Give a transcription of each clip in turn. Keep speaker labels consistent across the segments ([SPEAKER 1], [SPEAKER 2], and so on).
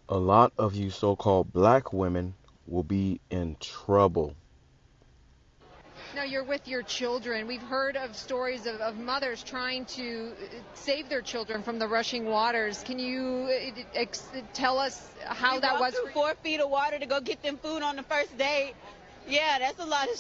[SPEAKER 1] A lot of you so-called black women will be in trouble.
[SPEAKER 2] Now you're with your children. We've heard of stories of mothers trying to save their children from the rushing waters. Can you tell us how that was?
[SPEAKER 3] Through 4 feet of water to go get them food on the first day. Yeah, that's a lot of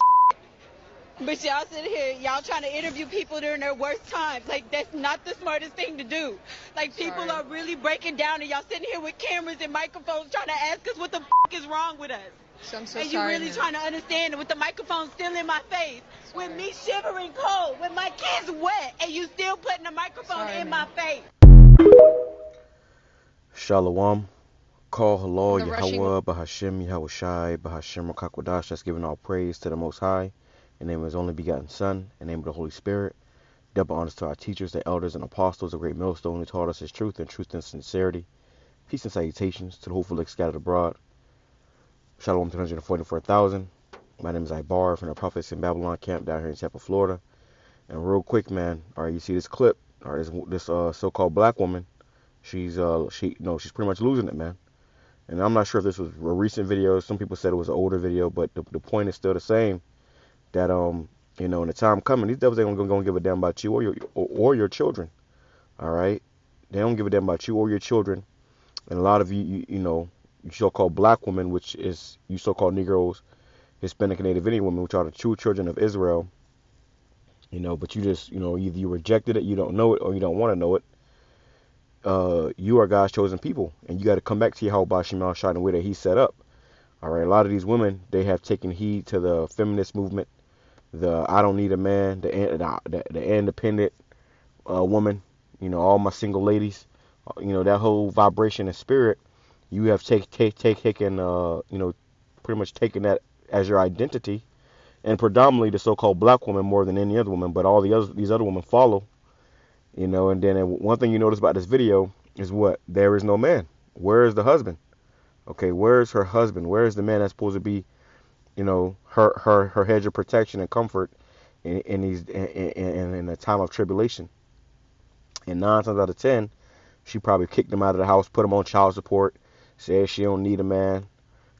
[SPEAKER 3] But y'all sitting here, y'all trying to interview people during their worst times. Like, that's not the smartest thing to do. Like, people are really breaking down, and y'all sitting here with cameras and microphones trying to ask us what the is wrong with us.
[SPEAKER 2] So I'm so
[SPEAKER 3] and
[SPEAKER 2] sorry.
[SPEAKER 3] You really trying to understand it with the microphone still in my face, with me shivering cold, with my kids wet, and you still putting the microphone in my face.
[SPEAKER 1] Shalom. Call halal YAHAWAH, BAHASHAM, YAHAWASHI, BAHASHAM, QADASH. That's giving all praise to the Most High, in the name of His only begotten Son, in the name of the Holy Spirit. Double honors to our teachers, the elders and apostles, the great millstone who taught us His truth and sincerity. Peace and salutations to the hopeful scattered abroad. Shalom 344,000. My name is Ibar from the Prophets in Babylon camp down here in Tampa, Florida. And real quick, man, all right, you see this clip, all right, this so-called black woman, she's pretty much losing it, man. And I'm not sure if this was a recent video. Some people said it was an older video, but the point is still the same. That in the time coming, these devils ain't gonna give a damn about you or your children. All right, they don't give a damn about you or your children. And a lot of you so-called black women, which is you so-called Negroes, Hispanic and Native Indian women, which are the true children of Israel. But you just either you rejected it, you don't know it, or you don't want to know it. You are God's chosen people, and you got to come back to YAHAWASHI in the way that He set up. All right, a lot of these women, they have taken heed to the feminist movement, the I don't need a man, the independent woman. All my single ladies, that whole vibration and spirit. You have taken pretty much taken that as your identity, and predominantly the so-called black woman more than any other woman, but all these other women follow. And then one thing you notice about this video is what? There is no man. Where is the husband? Okay, where is her husband? Where is the man that's supposed to be, her hedge of protection and comfort in a time of tribulation? And 9 times out of 10, she probably kicked him out of the house, put him on child support, said she don't need a man.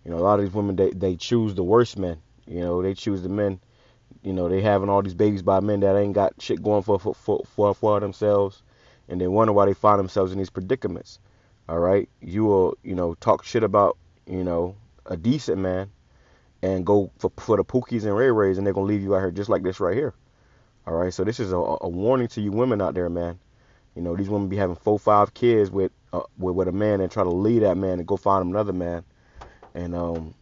[SPEAKER 1] A lot of these women, they choose the worst men. They choose the men. They having all these babies by men that ain't got shit going for themselves, and they wonder why they find themselves in these predicaments. All right, you will talk shit about a decent man, and go for the Pookies and Ray Rays, and they're gonna leave you out here just like this right here. All right, so this is a warning to you women out there, man. These women be having 4, 5 kids with a man and try to leave that man and go find another man, and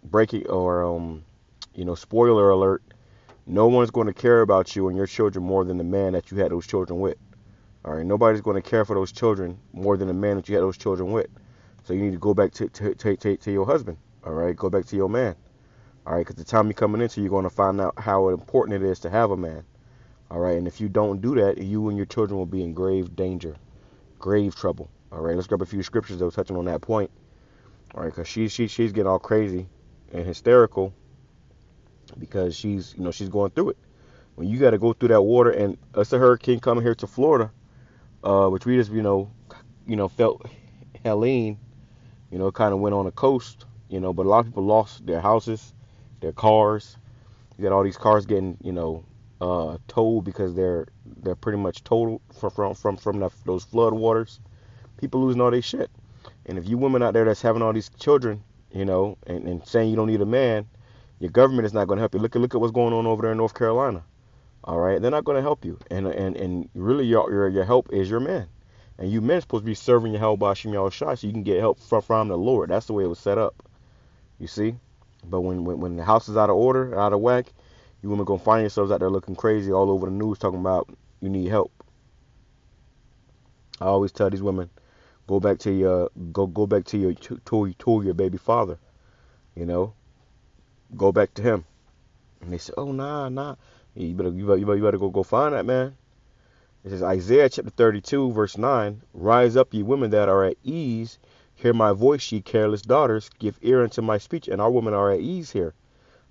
[SPEAKER 1] break it or spoiler alert. No one's going to care about you and your children more than the man that you had those children with. All right, nobody's going to care for those children more than the man that you had those children with. So you need to go back to your husband. All right, go back to your man. All right, because the time you're coming into, you're going to find out how important it is to have a man. All right, and if you don't do that, you and your children will be in grave danger, grave trouble. All right, let's grab a few scriptures though, touching on that point. All right, because she's getting all crazy and hysterical because she's going through it. When you got to go through that water, and it's a hurricane coming here to Florida, which we just felt Helene, kind of went on the coast, but a lot of people lost their houses, their cars. You got all these cars getting towed because they're pretty much totaled from those flood waters. People losing all their shit. And if you women out there that's having all these children, and saying you don't need a man, your government is not going to help you. Look at what's going on over there in North Carolina. All right, they're not going to help you, and really your help is your man, and you men supposed to be serving your YAHAWASHI so you can get help from the Lord. That's the way it was set up, you see. But when the house is out of order, out of whack, you women gonna find yourselves out there looking crazy all over the news talking about you need help. I always tell these women, go back to your baby father, go back to him. And they say, oh nah. You better go find that man. It says Isaiah chapter 32 verse 9. Rise up, ye women that are at ease. Hear my voice, ye careless daughters. Give ear unto my speech. And our women are at ease here.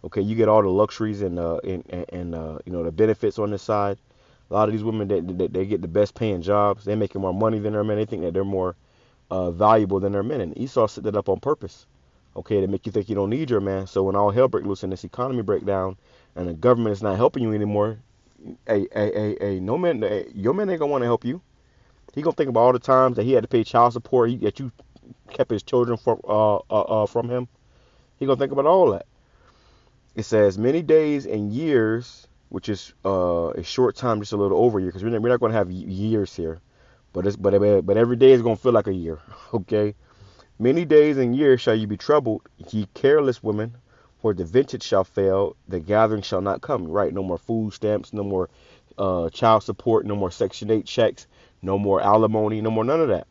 [SPEAKER 1] Okay, you get all the luxuries and the benefits on this side. A lot of these women they get the best paying jobs. They're making more money than their men. They think that they're more valuable than their men. And Esau set that up on purpose, okay, to make you think you don't need your man. So when all hell breaks loose and this economy break down and the government is not helping you anymore, no man, your man ain't gonna want to help you. He gonna think about all the times that he had to pay child support, that you kept his children from him. He gonna think about all that. It says many days and years, which is a short time, just a little over a year, because we're not gonna have years here, but every day is gonna feel like a year. Okay, many days and years shall you be troubled, ye careless women, for the vintage shall fail, the gathering shall not come. Right? No more food stamps, no more child support, no more Section 8 checks, no more alimony, no more none of that.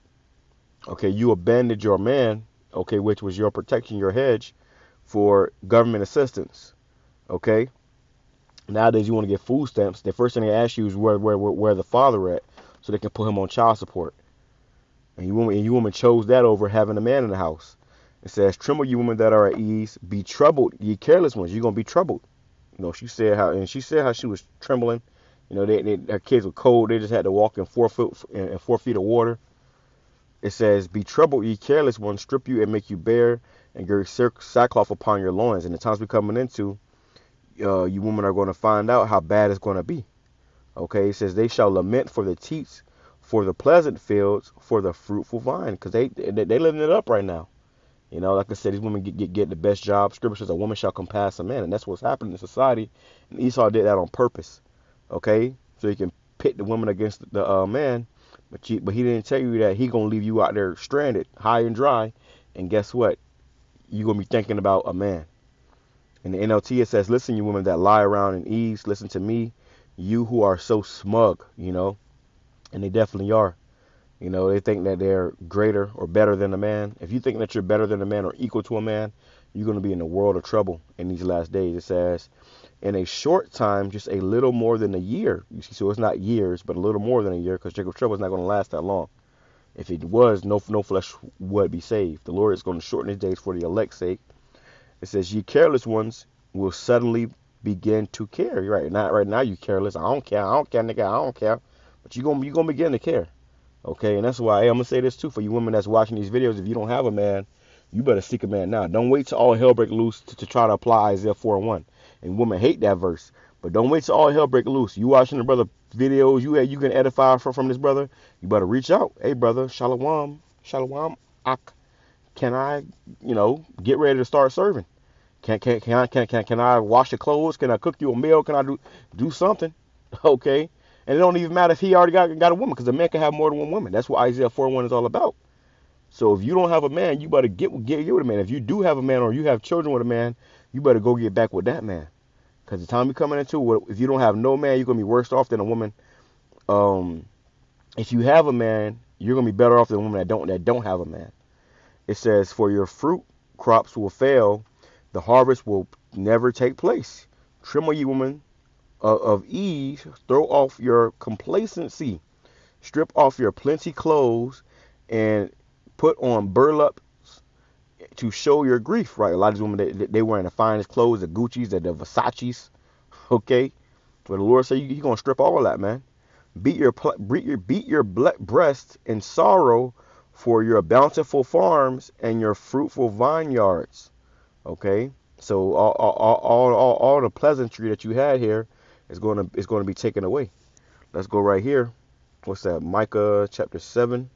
[SPEAKER 1] Okay, you abandoned your man, okay, which was your protection, your hedge, for government assistance. Okay, nowadays you want to get food stamps. The first thing they ask you is where the father at, so they can put him on child support. And you woman chose that over having a man in the house. It says, "Tremble, you women that are at ease. Be troubled, ye careless ones." You're gonna be troubled. You know, she said how she was trembling. You know, her kids were cold. They just had to walk in 4 feet of water. It says, "Be troubled, ye careless ones. Strip you and make you bare, and gird sackcloth upon your loins." And the times we're coming into, you women are going to find out how bad it's going to be. Okay, it says, "They shall lament for the teats, for the pleasant fields, for the fruitful vine," because they living it up right now. You know, like I said, these women get the best job. Scripture says, "A woman shall compass a man," and that's what's happening in society. And Esau did that on purpose. Okay, so he can pit the woman against the man, but he didn't tell you that he gonna leave you out there stranded, high and dry. And guess what? You're gonna be thinking about a man. In the NLT it says, "Listen, you women that lie around in ease, listen to me, you who are so smug," you know, and they definitely are. You know, they think that they're greater or better than a man. If you think that you're better than a man or equal to a man, you're going to be in a world of trouble in these last days. It says, "In a short time, just a little more than a year." You see, so it's not years, but a little more than a year, because Jacob's trouble is not going to last that long. If it was, no flesh would be saved. The Lord is going to shorten his days for the elect's sake. It says, "Ye careless ones will suddenly begin to care." Right now you careless. I don't care, nigga, I don't care. But you're gonna begin to care. Okay, and that's why I'm gonna say this too for you women that's watching these videos. If you don't have a man, you better seek a man now. Don't wait till all hell break loose to try to apply Isaiah 4:1. And women hate that verse, but don't wait till all hell break loose. You watching the brother videos, you can edify from this brother. You better reach out. Hey brother, shalom, can I, get ready to start serving? Can I wash your clothes? Can I cook you a meal? Can I do something? Okay. And it don't even matter if he already got a woman, because a man can have more than one woman. That's what Isaiah 4:1 is all about. So if you don't have a man, you better get with a man. If you do have a man or you have children with a man, you better go get back with that man. Because the time you're coming into, if you don't have no man, you're going to be worse off than a woman. If you have a man, you're going to be better off than a woman that don't have a man. It says, "For your fruit crops will fail, the harvest will never take place. Tremble, ye women of ease, throw off your complacency, strip off your plenty clothes, and put on burlaps to show your grief." Right, a lot of these women, they wearing the finest clothes, the Gucci's, the Versace's. Okay, but the Lord said you're gonna strip all of that, man. Beat your breast in sorrow for your bountiful farms and your fruitful vineyards. Okay, so all the pleasantry that you had here is going to be taken away. Let's go right here. What's that? Micah chapter 7.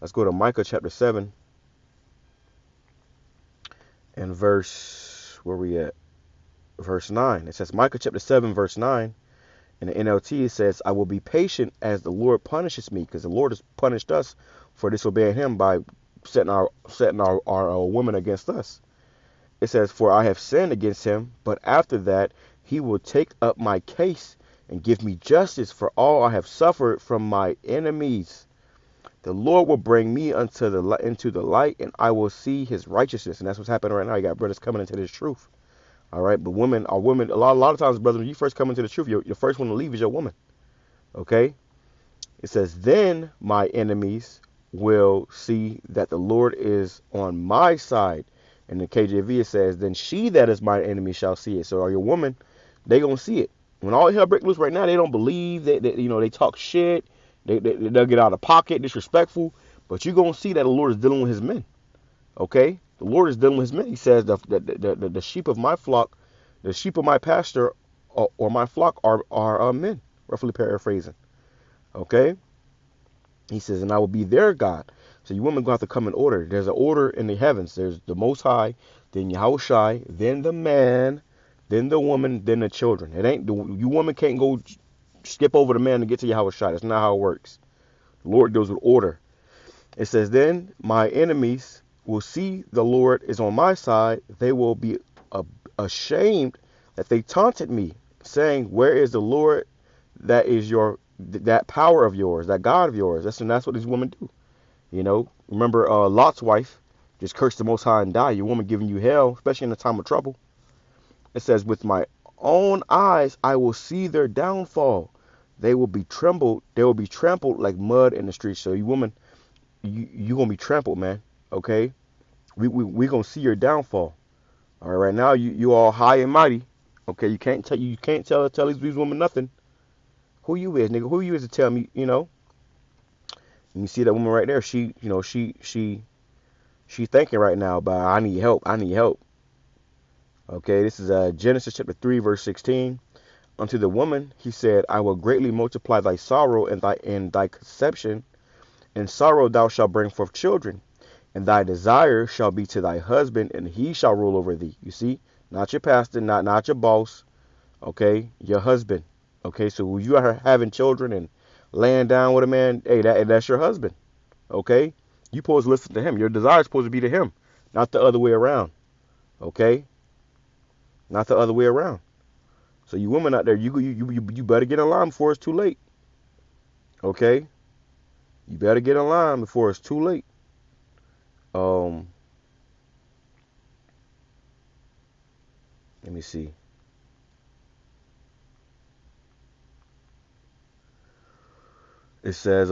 [SPEAKER 1] Let's go to Micah chapter 7 and where we at? Verse 9. It says, Micah chapter 7 verse 9. In the NLT it says, "I will be patient as the Lord punishes me," because the Lord has punished us for disobeying him by setting our women against us. It says, "For I have sinned against him, but after that he will take up my case and give me justice for all I have suffered from my enemies. The Lord will bring me into the light, and I will see his righteousness." And that's what's happening right now. You got brothers coming into this truth. All right, but women, a lot of times, brother, when you first come into the truth, your first one to leave is your woman. Okay? It says, "Then my enemies will see that the Lord is on my side." And the KJV it says, "Then she that is my enemy shall see it." So your woman, they gonna see it. When all hell break loose right now, they don't believe that they talk shit. They'll get out of pocket, disrespectful. But you're going to see that the Lord is dealing with his men. Okay? The Lord is dealing with his men. He says the sheep of my flock, the sheep of my pasture or my flock are men. Roughly paraphrasing. Okay? He says, and I will be their God. So you women going to have to come in order. There's an order in the heavens. There's the Most High, then Yahawashi, then the man, then the woman, then the children. It ain't you woman can't go skip over the man to get to Yahawashi. That's not how it works. The Lord deals with order. It says, then my enemies will see the Lord is on my side. They will be ashamed that they taunted me, saying, where is the Lord that is that power of yours, that God of yours? That's what these women do. You know, remember Lot's wife just cursed the Most High and died. Your woman giving you hell, especially in the time of trouble. It says, with my own eyes I will see their downfall. They will be trampled like mud in the streets. So you woman, you gonna be trampled, man. Okay, we gonna see your downfall. All right, now you all high and mighty. Okay, you can't tell these women nothing. Who you is, nigga? Who you is to tell me? You know. And you see that woman right there. She thinking right now about I need help. I need help. Okay, this is Genesis chapter 3 verse 16. Unto the woman he said, I will greatly multiply thy sorrow and thy conception. In sorrow thou shalt bring forth children, and thy desire shall be to thy husband, and he shall rule over thee. You see, not your pastor, not your boss. Okay, your husband. Okay, so when you are having children and laying down with a man, hey, that's your husband. Okay, you supposed to listen to him. Your desire is supposed to be to him, not the other way around. Okay, not the other way around. So you women out there, you better get in line before it's too late. Okay, you better get in line before it's too late. Let me see. It says,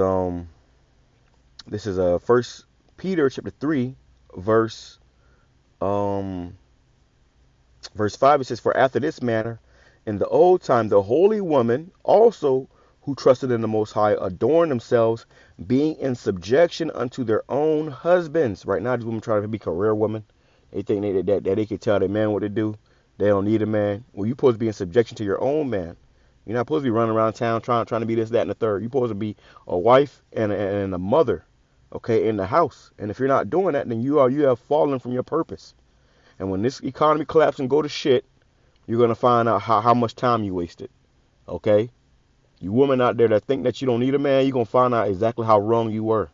[SPEAKER 1] this is First Peter chapter 3, verse 5. It says, for after this manner, in the old time, the holy woman also who trusted in the Most High adorned themselves, being in subjection unto their own husbands. Right now, these women try to be career women. They think that they can tell their man what to do. They don't need a man. Well, you're supposed to be in subjection to your own man. You're not supposed to be running around town trying to be this, that, and the third. You're supposed to be a wife and a mother, okay, in the house. And if you're not doing that, then you have fallen from your purpose. And when this economy collapses and go to shit, you're going to find out how much time you wasted, okay? You women out there that think that you don't need a man, you're going to find out exactly how wrong you were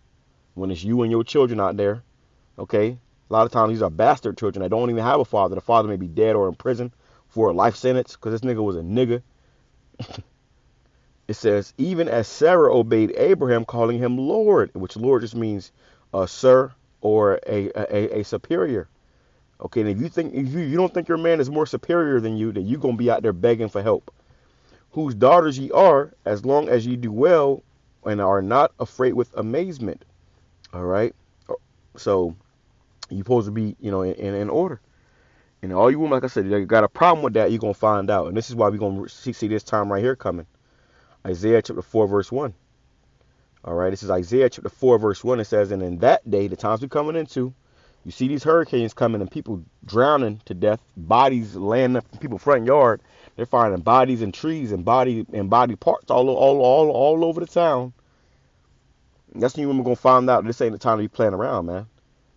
[SPEAKER 1] when it's you and your children out there, okay? A lot of times these are bastard children that don't even have a father. The father may be dead or in prison for a life sentence because this nigga was a nigga. It says, even as Sarah obeyed Abraham, calling him Lord, which Lord just means sir or a superior. Okay, and if you don't think your man is more superior than you, then you're gonna be out there begging for help. Whose daughters ye are, as long as ye do well and are not afraid with amazement. All right, so you're supposed to be, in order. And all you women, like I said, you got a problem with that, you're gonna find out. And this is why we're gonna see this time right here coming. Isaiah chapter 4 verse 1. All right, this is Isaiah chapter 4 verse 1. It says, and in that day, the times we're coming into, you see these hurricanes coming and people drowning to death, bodies laying up in people's front yard. They're finding bodies in trees and body parts all over the town. That's when you're gonna find out this ain't the time to be playing around, man.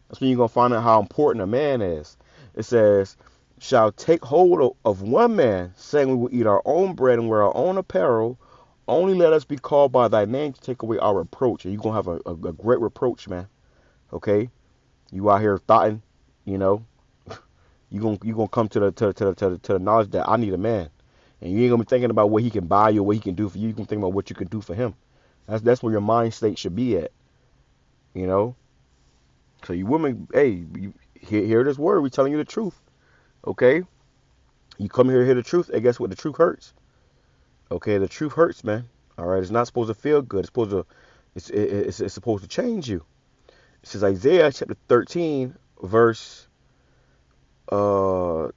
[SPEAKER 1] That's when you're gonna find out how important a man is. It says, shall take hold of one man, saying we will eat our own bread and wear our own apparel. Only let us be called by thy name to take away our reproach. And you're going to have a great reproach, man. Okay? You out here thoughting, you're gonna come to the knowledge that I need a man. And you ain't going to be thinking about what he can buy you or what he can do for you. You can think about what you can do for him. That's where your mind state should be at. So you women, hey, you hear this word. We're telling you the truth. Okay? You come here to hear the truth, and guess what? The truth hurts. Okay, the truth hurts, man. All right, it's not supposed to feel good. It's supposed to change you. It says Isaiah chapter 13, verse 12.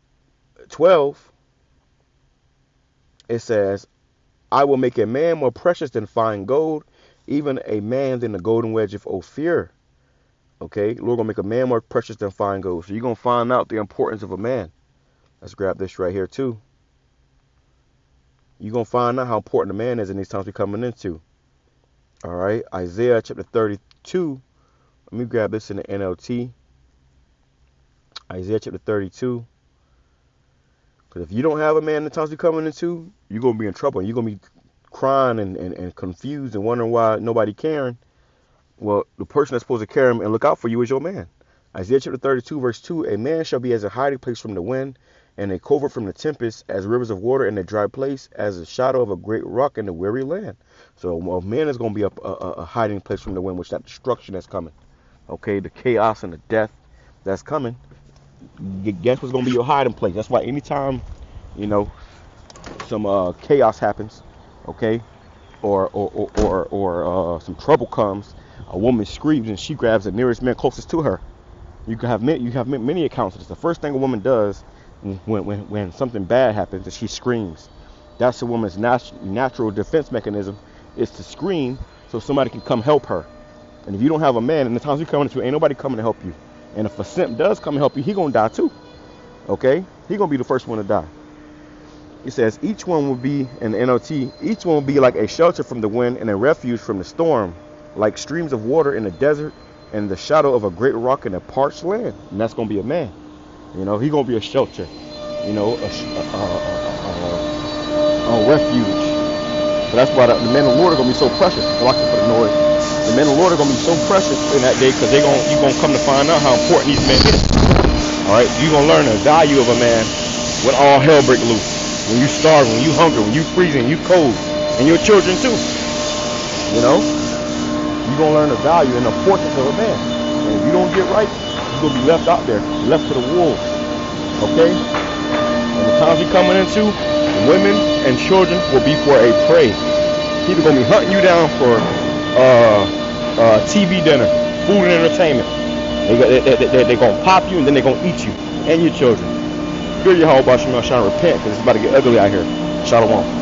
[SPEAKER 1] It says, I will make a man more precious than fine gold, even a man than the golden wedge of Ophir. Okay, Lord gonna make a man more precious than fine gold. So you're gonna find out the importance of a man. Let's grab this right here too. You're gonna find out how important a man is in these times we're coming into. All right, Isaiah chapter 32. Let me grab this in the NLT. Isaiah chapter 32. Because if you don't have a man in the times we're coming into, you're gonna be in trouble. You're gonna be crying and confused and wondering why nobody caring. Well, the person that's supposed to care him and look out for you is your man. Isaiah chapter 32, verse 2, a man shall be as a hiding place from the wind, and a covert from the tempest, as rivers of water in a dry place, as a shadow of a great rock in the weary land. So a man is going to be a hiding place from the wind, which is that destruction that's coming. Okay, the chaos and the death that's coming. Guess what's going to be your hiding place? That's why anytime, you know, some chaos happens, okay, or some trouble comes, a woman screams and she grabs the nearest man closest to her. You have many accounts of this. The first thing a woman does when something bad happens is she screams. That's a woman's natural defense mechanism, is to scream so somebody can come help her. And if you don't have a man, in the times you're coming into, ain't nobody coming to help you. And if a simp does come and help you, he gonna die too. Okay? He gonna be the first one to die. It says each one will be, in the NLT, each one will be like a shelter from the wind and a refuge from the storm, like streams of water in the desert and the shadow of a great rock in a parched land. And that's going to be a man. You know, he's going to be a shelter, you know, a refuge. So that's why the men of the Lord are going to be so precious. I like to put the noise. The men of the Lord are going to be so precious in that day because you're going to come to find out how important these men is. All right, you're going to learn the value of a man when all hell break loose. When you starving, when you hungry, when you freezing, you cold, and your children too. You know, you're gonna learn the value and the importance of a man. And if you don't get right, you're gonna be left out there, left to the wolves. Okay? And the times you're coming into, women and children will be for a prey. People gonna be hunting you down for TV dinner, food and entertainment. They're gonna pop you and then they're gonna eat you and your children. Fear Yahawah, trying to repent because it's about to get ugly out here. Shalom.